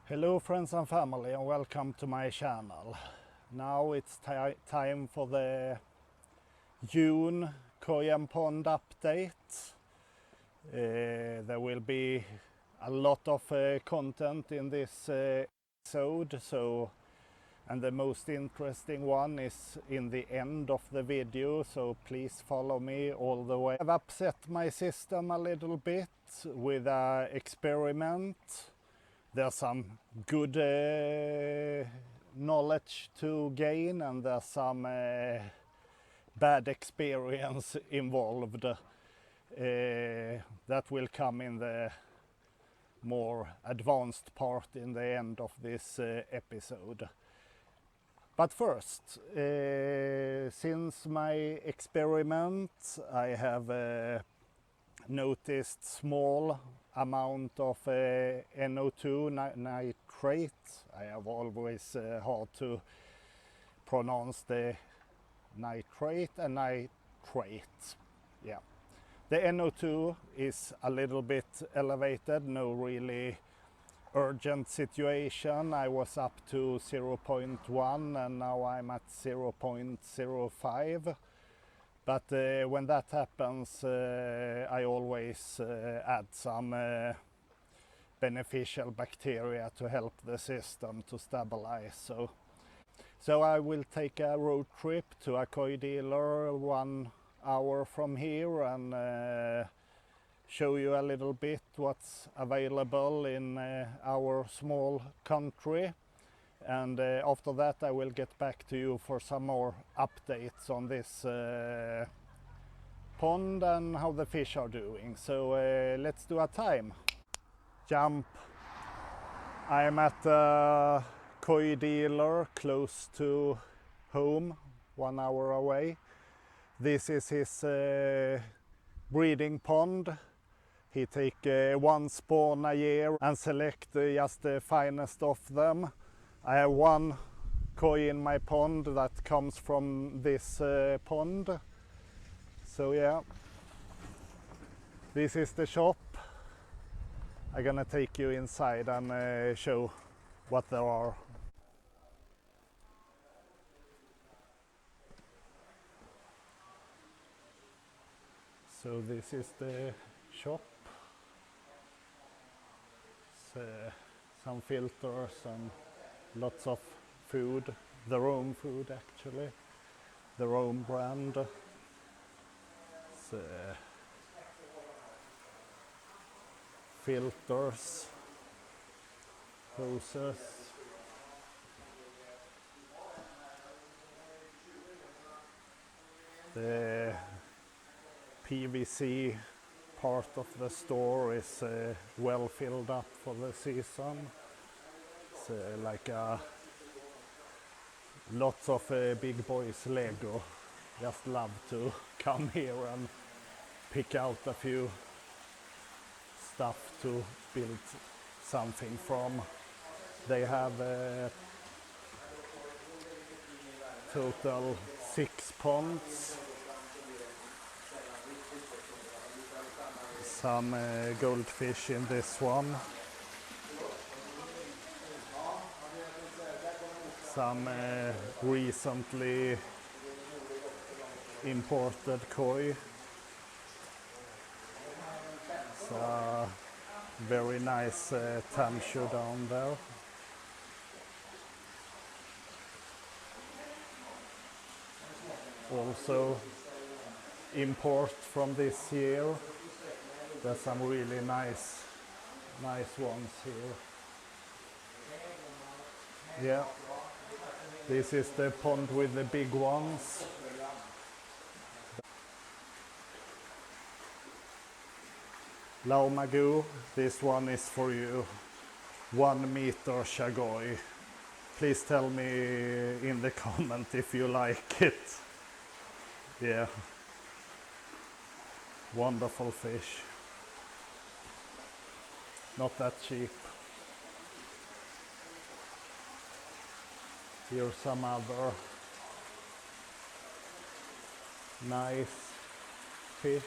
Hello friends and family, and welcome to my channel. Now it's time for the June koi and pond update. There will be a lot of content in this episode, and the most interesting one is in the end of the video, so please follow me all the way. I've upset my system a little bit with an experiment. There's some good knowledge to gain, and there's some bad experience involved. That will come in the more advanced part in the end of this episode. But first, since my experiment, I have noticed small amount of NO2 nitrate. I have always hard to pronounce the nitrate and nitrate. Yeah, the NO2 is a little bit elevated, no really urgent situation. I was up to 0.1 and now I'm at 0.05. But when that happens, I always add some beneficial bacteria to help the system to stabilize. So I will take a road trip to a koi dealer 1 hour from here and show you a little bit what's available in our small country. And after that I will get back to you for some more updates on this pond and how the fish are doing. So let's do a time. Jump. I'm at a koi dealer close to home, 1 hour away. This is his breeding pond. He take 1 spawn a year and select just the finest of them. I have 1 koi in my pond that comes from this pond. So yeah, this is the shop. I'm gonna take you inside and show what there are. So this is the shop. Some filters and lots of food, their own food actually, their own brand. Filters, hoses, the PVC part of the store is well filled up for the season. It's like lots of big boys Lego just love to come here and pick out a few stuff to build something from. They have total 6 ponds. Some goldfish in this one. Some recently imported koi. It's a very nice tanshu down there. Also import from this year. There's some really nice ones here. Yeah, this is the pond with the big ones. Lau Magoo, this one is for you. 1 meter Shagoi. Please tell me in the comment if you like it. Yeah, wonderful fish. Not that cheap. Here's some other nice fish.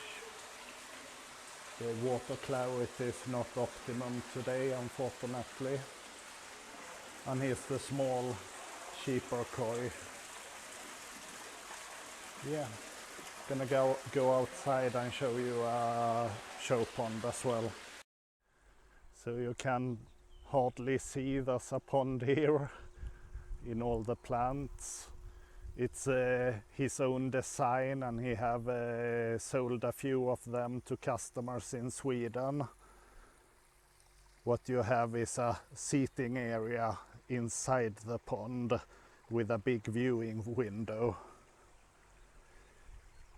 The water clarity is not optimum today, unfortunately. And here's the small cheaper koi. Yeah, gonna go outside and show you a show pond as well. So you can hardly see there's a pond here in all the plants. It's his own design, and he have sold a few of them to customers in Sweden. What you have is a seating area inside the pond with a big viewing window.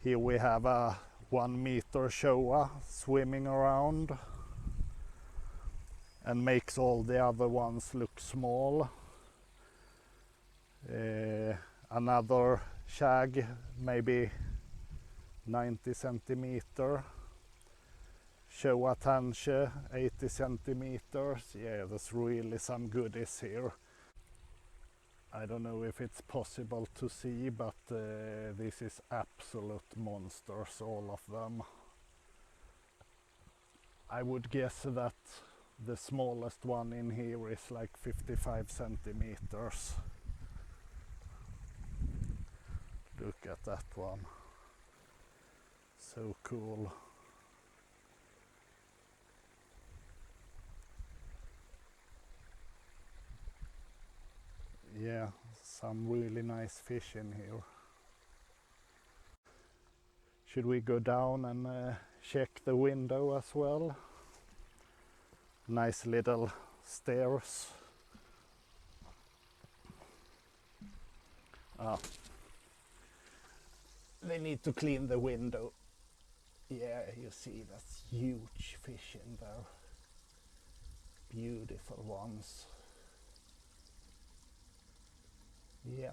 Here we have a 1 meter showa swimming around and makes all the other ones look small. Another shag, maybe 90 centimeter. Showa tanche, 80 centimeters. Yeah, there's really some goodies here. I don't know if it's possible to see, but this is absolute monsters, all of them. I would guess that the smallest one in here is like 55 centimeters. Look at that one. So cool. Yeah, some really nice fish in here. Should we go down and check the window as well? Nice little stairs. They need to clean the window. Yeah, you see that's huge fish in there. Beautiful ones. Yeah,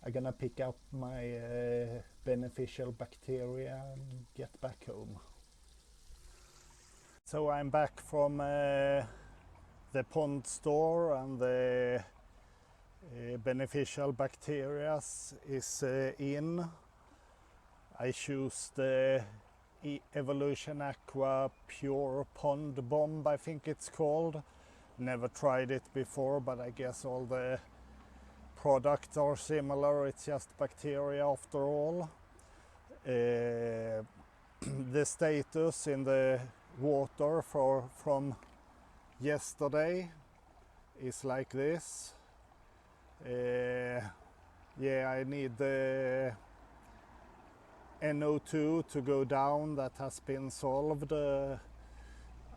I'm gonna pick up my beneficial bacteria and get back home. So I'm back from the pond store, and the beneficial bacteria is in. I choose the Evolution Aqua Pure Pond Bomb, I think it's called. Never tried it before, but I guess all the products are similar. It's just bacteria after all. The status in the water from yesterday is like this. Yeah, I need the NO2 to go down. That has been solved.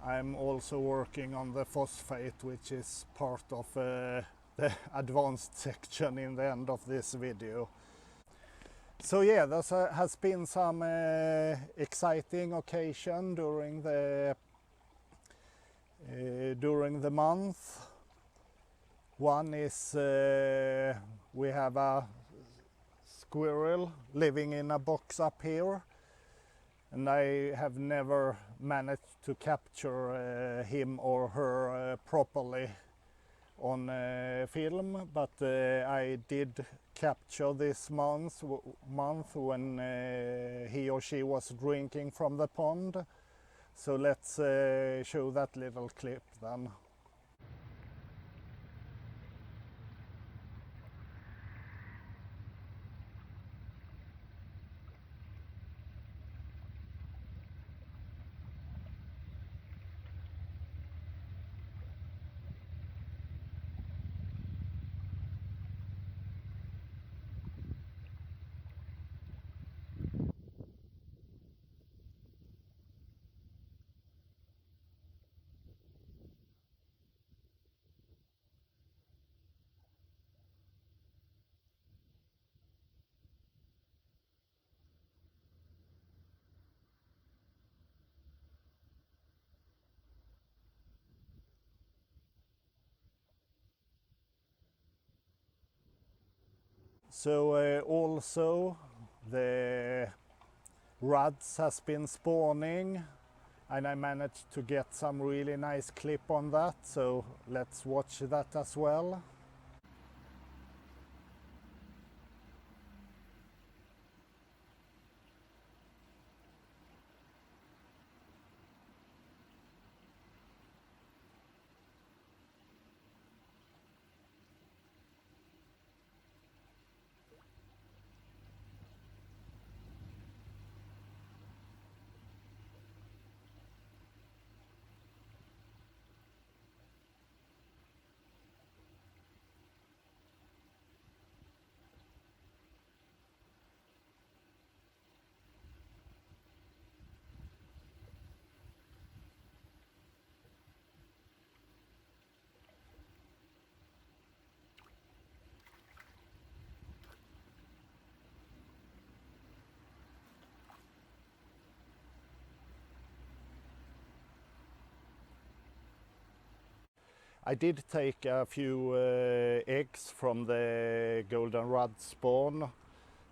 I'm also working on the phosphate, which is part of the advanced section in the end of this video. So yeah, there has been some exciting occasion during the month. One is we have a squirrel living in a box up here, and I have never managed to capture him or her properly on film, but I did capture this month when he or she was drinking from the pond. So let's show that little clip then. So also the rudds has been spawning, and I managed to get some really nice clip on that, so let's watch that as well. I did take a few eggs from the golden rud spawn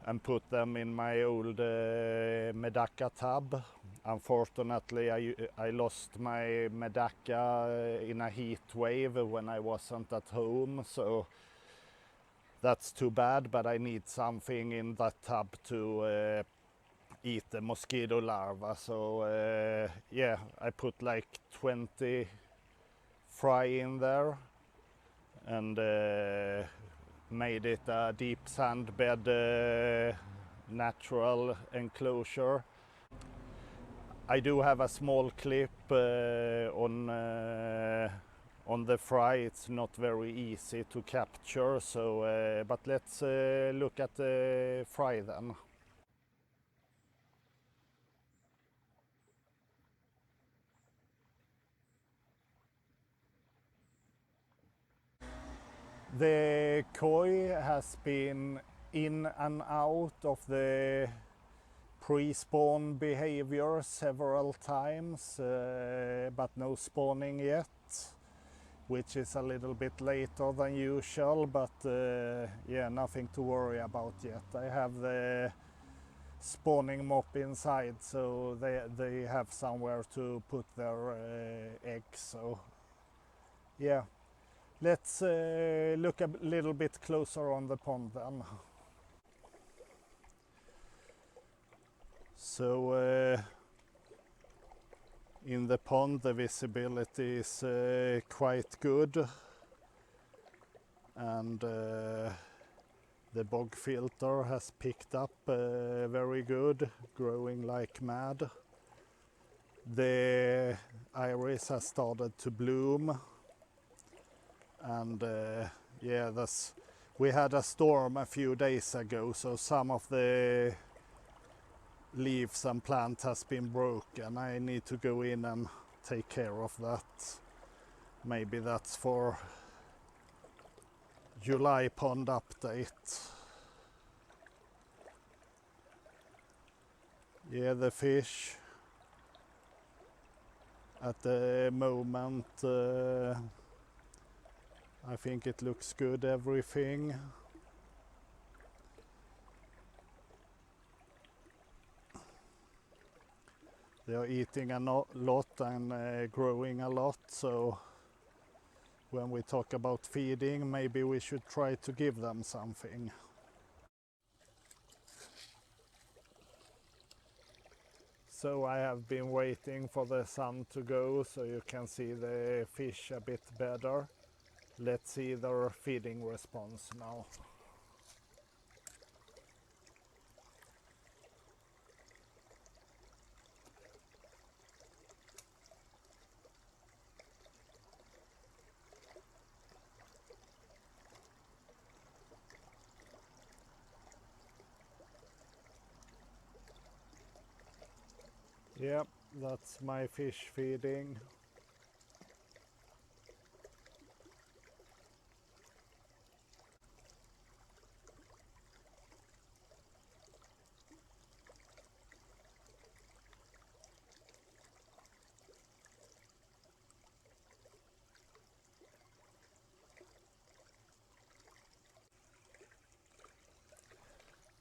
and put them in my old medaka tub. Unfortunately, I lost my medaka in a heat wave when I wasn't at home, so that's too bad, but I need something in that tub to eat the mosquito larva. So yeah, I put like 20 fry in there and made it a deep sand bed natural enclosure. I do have a small clip on the fry. It's not very easy to capture, so but let's look at the fry then. The koi has been in and out of the pre-spawn behavior several times, but no spawning yet, which is a little bit later than usual, but yeah, nothing to worry about yet. I have the spawning mop inside, so they have somewhere to put their eggs, so yeah. Let's look a little bit closer on the pond then. So in the pond the visibility is quite good, and the bog filter has picked up very good, growing like mad. The iris has started to bloom, and yeah, we had a storm a few days ago, so some of the leaves and plant has been broken. I need to go in and take care of that. Maybe that's for July pond update. Yeah, the fish at the moment, I think it looks good, everything. They are eating a lot and growing a lot, so when we talk about feeding, maybe we should try to give them something. So I have been waiting for the sun to go so you can see the fish a bit better. Let's see their feeding response now. Yep, that's my fish feeding.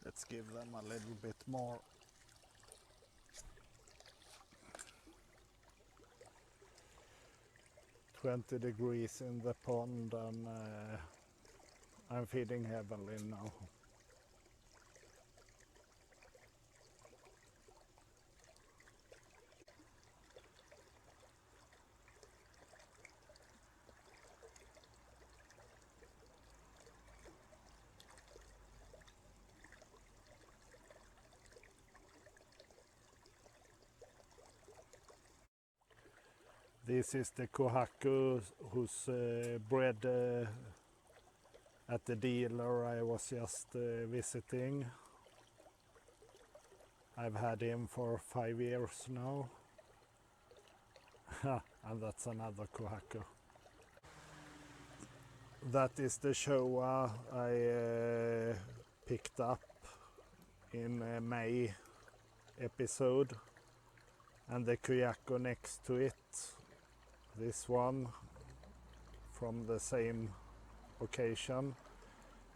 Let's give them a little bit more. "20 degrees in the pond, and I'm feeding heavily now. This is the kohaku who's bred at the dealer I was just visiting. I've had him for 5 years now. And that's another kohaku. That is the showa I picked up in May episode, and the kuyako next to it. This one from the same occasion.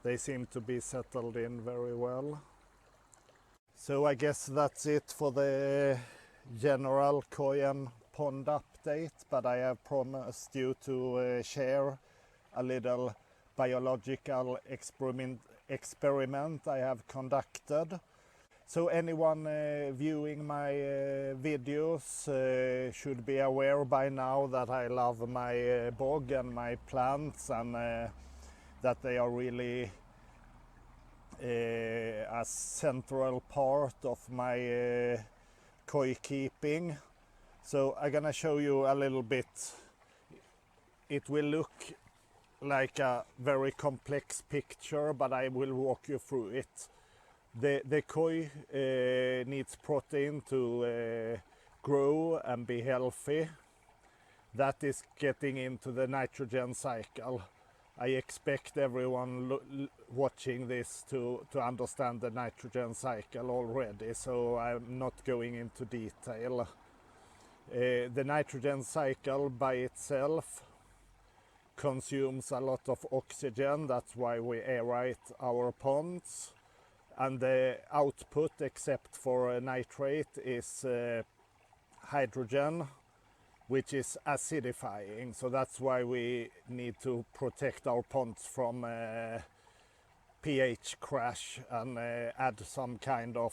They seem to be settled in very well. So I guess that's it for the general koi and pond update, but I have promised you to share a little biological experiment I have conducted. So anyone viewing my videos should be aware by now that I love my bog and my plants, and that they are really a central part of my koi keeping. So I'm gonna show you a little bit. It will look like a very complex picture, but I will walk you through it. The koi needs protein to grow and be healthy. That is getting into the nitrogen cycle. I expect everyone watching this to understand the nitrogen cycle already, so I'm not going into detail. The nitrogen cycle by itself consumes a lot of oxygen. That's why we aerate our ponds. And the output, except for nitrate, is hydrogen, which is acidifying. So that's why we need to protect our ponds from pH crash and add some kind of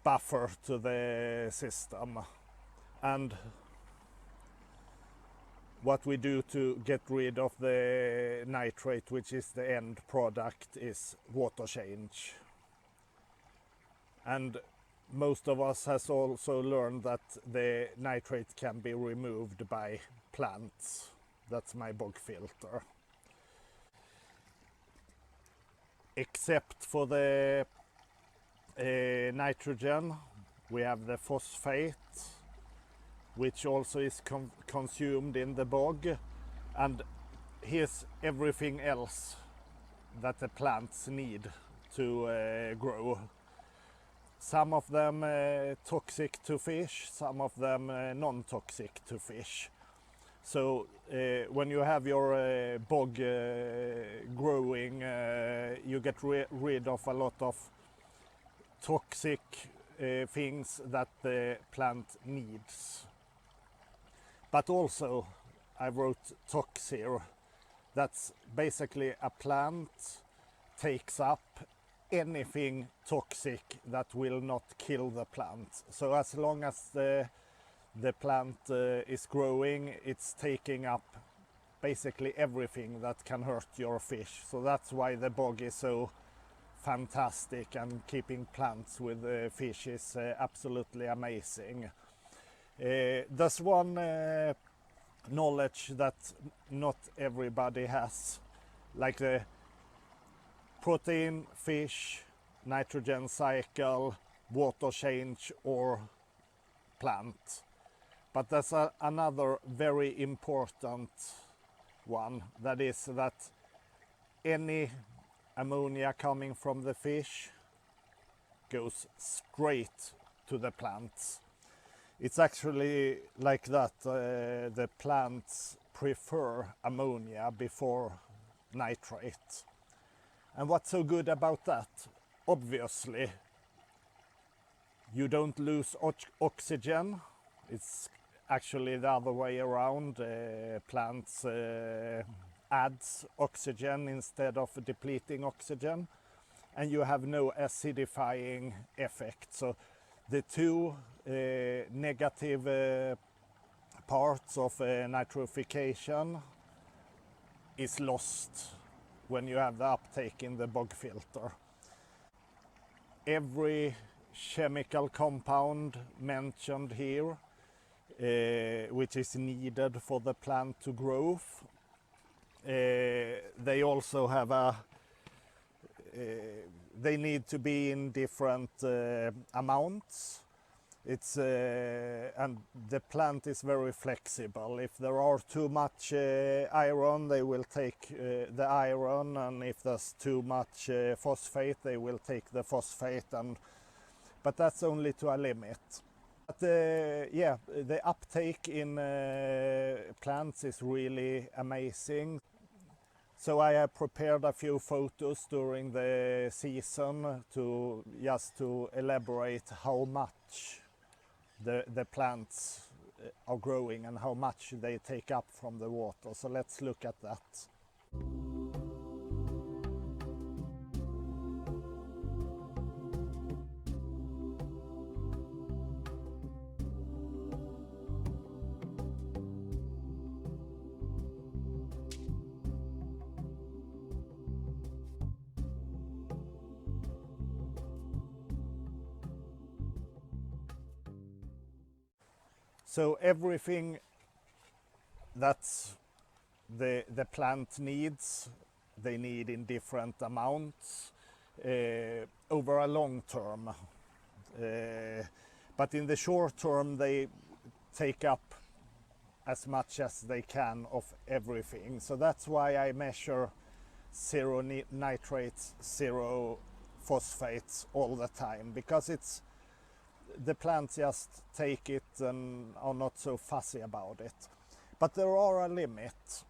buffer to the system. And what we do to get rid of the nitrate, which is the end product, is water change. And most of us has also learned that the nitrate can be removed by plants. That's my bog filter. Except for the nitrogen, we have the phosphate, which also is consumed in the bog. And here's everything else that the plants need to grow. Some of them toxic to fish, some of them non-toxic to fish. So when you have your bog growing, you get rid of a lot of toxic things that the plant needs. But also, I wrote tox here. That's basically a plant takes up anything toxic that will not kill the plant. So as long as the plant is growing, it's taking up basically everything that can hurt your fish. So that's why the bog is so fantastic, and keeping plants with fish is absolutely amazing. There's one knowledge that not everybody has, like the protein, fish, nitrogen cycle, water change, or plant. But there's another very important one, that is that any ammonia coming from the fish goes straight to the plants. It's actually like that. The plants prefer ammonia before nitrate. And what's so good about that? Obviously, you don't lose oxygen. It's actually the other way around. Plants adds oxygen instead of depleting oxygen, and you have no acidifying effect. So the two negative parts of nitrification is lost when you have the uptake in the bog filter. Every chemical compound mentioned here, which is needed for the plant to grow, they also have they need to be in different amounts. It's and the plant is very flexible. If there are too much iron, they will take the iron, and if there's too much phosphate, they will take the phosphate. But that's only to a limit. Yeah, the uptake in plants is really amazing. So I have prepared a few photos during the season to just to elaborate how much the plants are growing and how much they take up from the water. So let's look at that. So everything that the plant needs, they need in different amounts over a long term. But in the short term, they take up as much as they can of everything. So that's why I measure zero nitrates, zero phosphates all the time, because the plants just take it and are not so fussy about it. But there are a limit.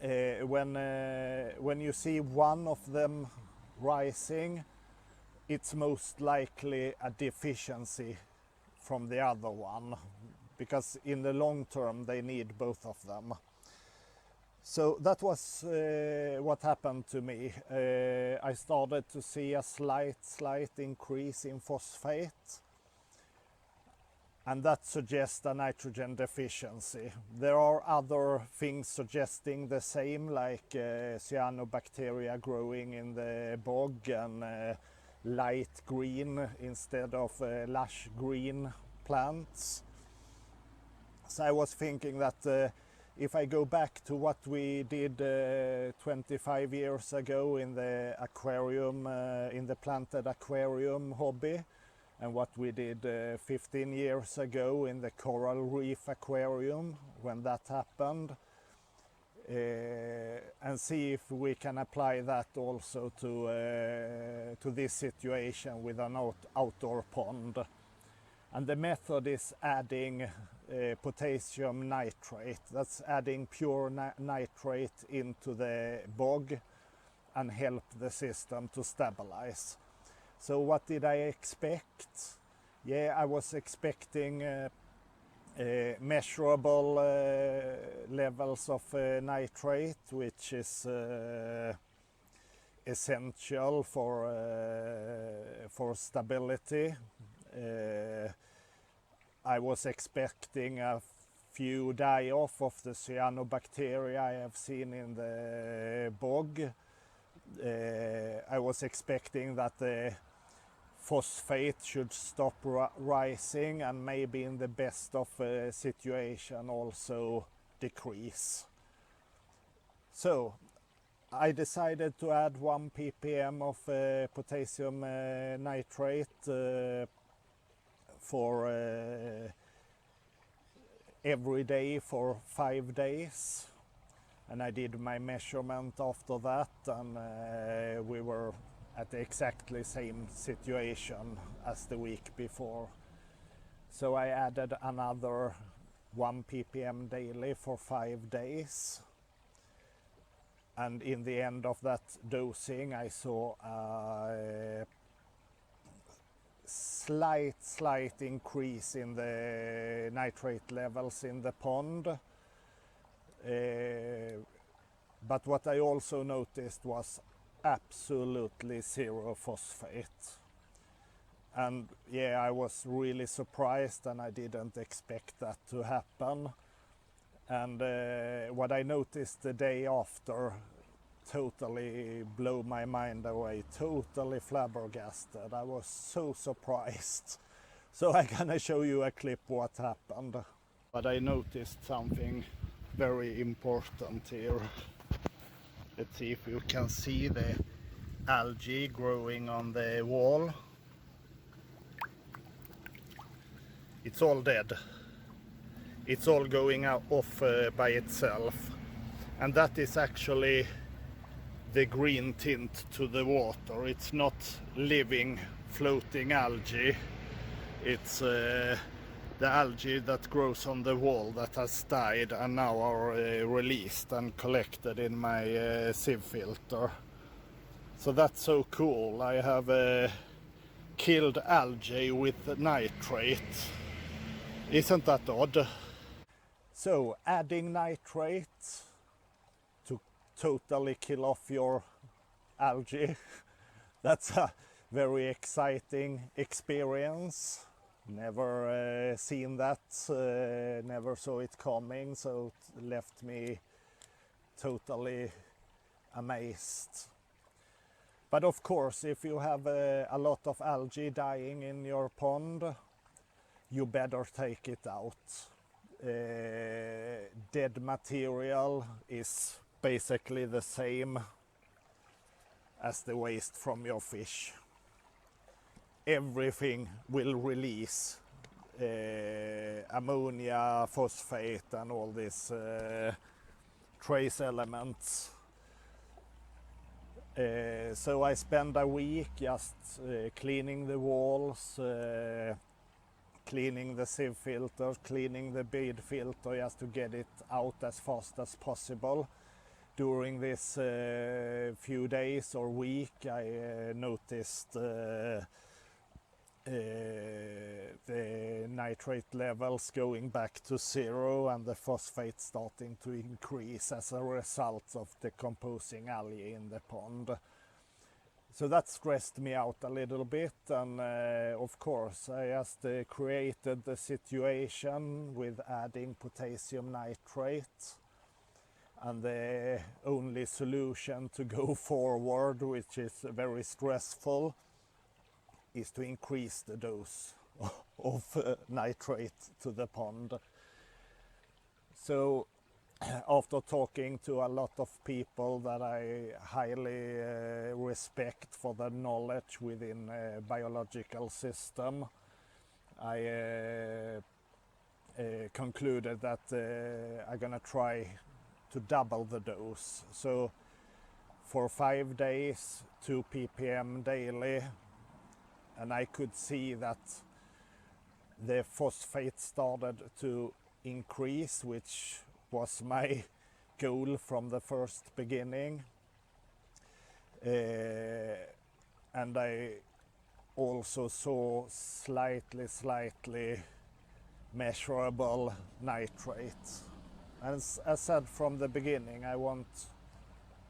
When you see one of them rising, it's most likely a deficiency from the other one, because in the long term they need both of them. So that was what happened to me. I started to see a slight increase in phosphate, and that suggests a nitrogen deficiency. There are other things suggesting the same, like cyanobacteria growing in the bog and light green instead of lush green plants. So I was thinking that if I go back to what we did 25 years ago in the aquarium, in the planted aquarium hobby, and what we did 15 years ago in the coral reef aquarium when that happened, and see if we can apply that also to this situation with an outdoor pond. And the method is adding potassium nitrate. That's adding pure nitrate into the bog and help the system to stabilize. So what did I expect? Yeah, I was expecting measurable levels of nitrate, which is essential for stability. I was expecting a few die-off of the cyanobacteria I have seen in the bog. I was expecting that the phosphate should stop rising and maybe in the best of situation also decrease. So I decided to add 1 ppm of potassium nitrate for every day for 5 days. And I did my measurement after that, and we were at the exactly same situation as the week before. So I added another 1 ppm daily for 5 days. And in the end of that dosing, I saw a slight increase in the nitrate levels in the pond. But what I also noticed was absolutely zero phosphate. And yeah, I was really surprised, and I didn't expect that to happen. And what I noticed the day after totally blew my mind away, totally flabbergasted. I was so surprised. So I'm gonna show you a clip what happened. But I noticed something very important here. Let's see if you can see the algae growing on the wall. It's all dead. It's all going off by itself. And that is actually the green tint to the water. It's not living, floating algae. It's the algae that grows on the wall that has died and now are released and collected in my sieve filter. So that's so cool. I have killed algae with nitrate. Isn't that odd? So adding nitrate to totally kill off your algae, that's a very exciting experience. Never seen that, never saw it coming, so it left me totally amazed. But of course, if you have a lot of algae dying in your pond, you better take it out. Dead material is basically the same as the waste from your fish. Everything will release ammonia, phosphate and all these trace elements. So I spend a week just cleaning the walls, cleaning the sieve filter, cleaning the bead filter just to get it out as fast as possible. During this few days or week I noticed the nitrate levels going back to zero and the phosphate starting to increase as a result of decomposing algae in the pond. So that stressed me out a little bit, and of course I just created the situation with adding potassium nitrate, and the only solution to go forward, which is very stressful, is to increase the dose of nitrate to the pond. So after talking to a lot of people that I highly respect for their knowledge within a biological system, I concluded that I'm gonna try to double the dose. So for 5 days, 2 ppm daily, and I could see that the phosphate started to increase, which was my goal from the first beginning. And I also saw slightly measurable nitrate. As I said from the beginning, I want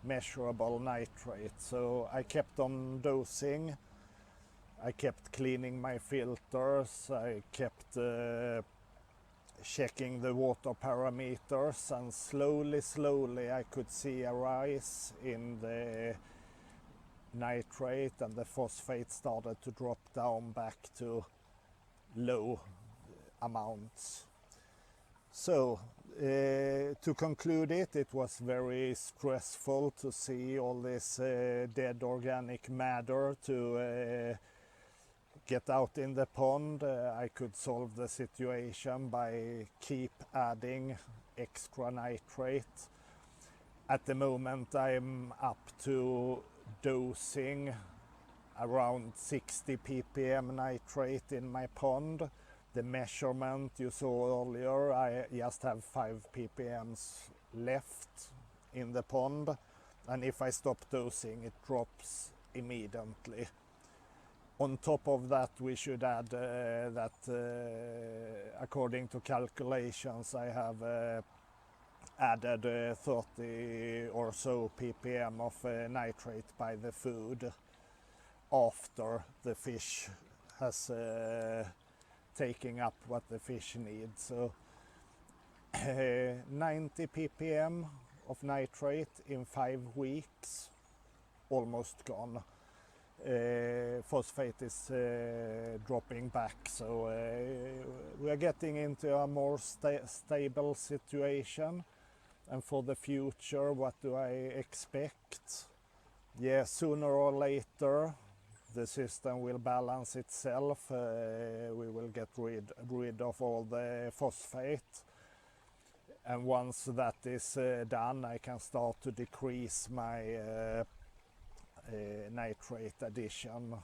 measurable nitrate, so I kept on dosing. I kept cleaning my filters, I kept checking the water parameters, and slowly I could see a rise in the nitrate, and the phosphate started to drop down back to low amounts. So to conclude it, it was very stressful to see all this dead organic matter to get out in the pond. I could solve the situation by keep adding extra nitrate. At the moment I'm up to dosing around 60 ppm nitrate in my pond. The measurement you saw earlier, I just have 5 ppms left in the pond, and if I stop dosing it drops immediately. On top of that, we should add that according to calculations I have added 30 or so ppm of nitrate by the food after the fish has taken up what the fish needs. So 90 ppm of nitrate in 5 weeks, almost gone. Phosphate is dropping back, so we are getting into a more stable situation. And for the future, what do I expect? Yeah, sooner or later the system will balance itself. We will get rid of all the phosphate, and once that is done I can start to decrease my nitrate addition.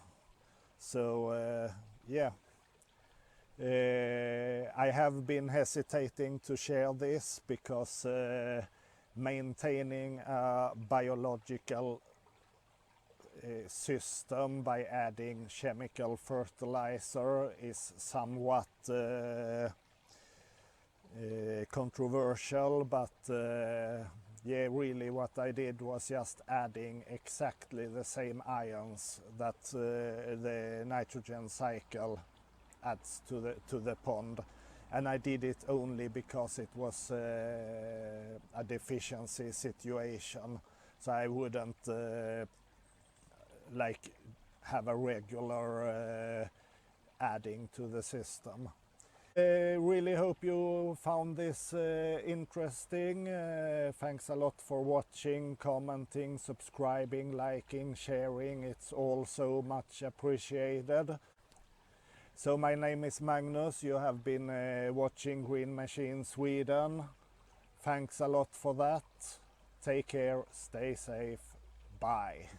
So yeah, I have been hesitating to share this because maintaining a biological system by adding chemical fertilizer is somewhat controversial, but yeah, really what I did was just adding exactly the same ions that the nitrogen cycle adds to the pond, and I did it only because it was a deficiency situation, so I wouldn't like have a regular adding to the system. Really hope you found this interesting. Thanks a lot for watching, commenting, subscribing, liking, sharing. It's all so much appreciated. So my name is Magnus. You have been watching Green Machine Sweden. Thanks a lot for that. Take care, stay safe, bye.